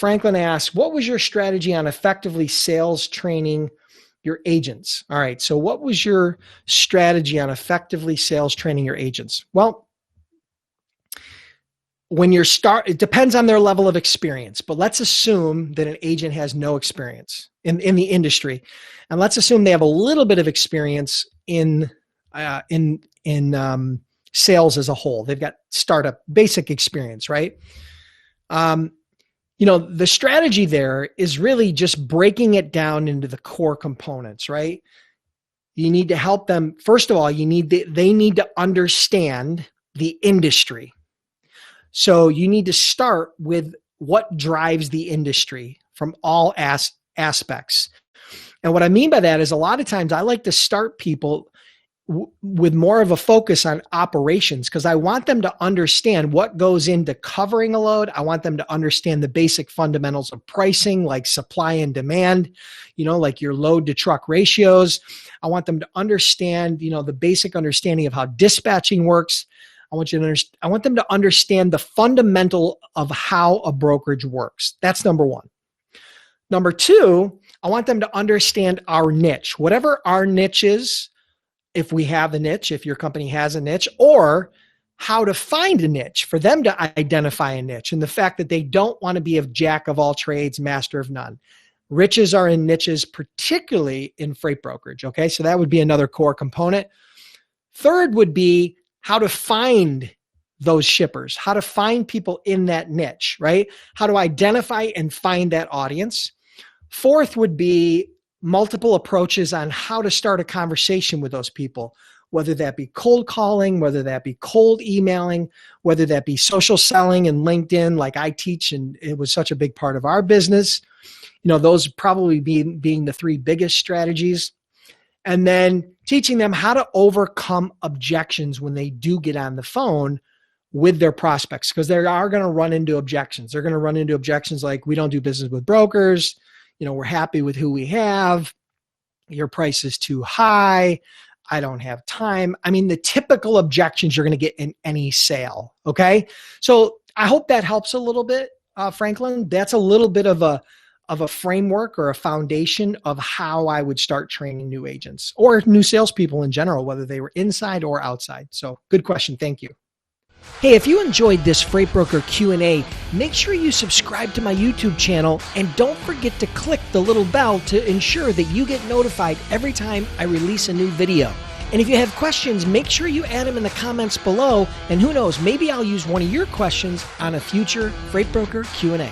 Franklin asks, what was your strategy on effectively sales training your agents? All right. So what was your strategy on effectively sales training your agents? Well, when it depends on their level of experience, but let's assume that an agent has no experience in the industry. And let's assume they have a little bit of experience in sales as a whole. They've got startup basic experience, right? The strategy there is really just breaking it down into the core components, right? You need to help them. First of all, they need to understand the industry. So you need to start with what drives the industry from all aspects. And what I mean by that is a lot of times I like to start people with more of a focus on operations, because I want them to understand what goes into covering a load. I want them to understand the basic fundamentals of pricing, like supply and demand, like your load to truck ratios. I want them to understand, the basic understanding of how dispatching works. I want them to understand the fundamental of how a brokerage works. That's number one. Number two, I want them to understand our niche, whatever our niche is. If we have a niche, if your company has a niche, or how to find a niche, for them to identify a niche, and the fact that they don't want to be a jack of all trades, master of none. Riches are in niches, particularly in freight brokerage. Okay, so that would be another core component. Third would be how to find those shippers, how to find people in that niche, right? How to identify and find that audience. Fourth would be multiple approaches on how to start a conversation with those people, whether that be cold calling, whether that be cold emailing, whether that be social selling and LinkedIn, like I teach, and it was such a big part of our business. Those probably being the three biggest strategies. And then teaching them how to overcome objections when they do get on the phone with their prospects, because they are going to run into objections. They're going to run into objections like, we don't do business with brokers. We're happy with who we have. Your price is too high. I don't have time. I mean, the typical objections you're going to get in any sale. Okay. So I hope that helps a little bit, Franklin. That's a little bit of a framework or a foundation of how I would start training new agents or new salespeople in general, whether they were inside or outside. So good question. Thank you. Hey, if you enjoyed this Freight Broker Q&A, make sure you subscribe to my YouTube channel and don't forget to click the little bell to ensure that you get notified every time I release a new video. And if you have questions, make sure you add them in the comments below, and who knows, maybe I'll use one of your questions on a future Freight Broker Q&A.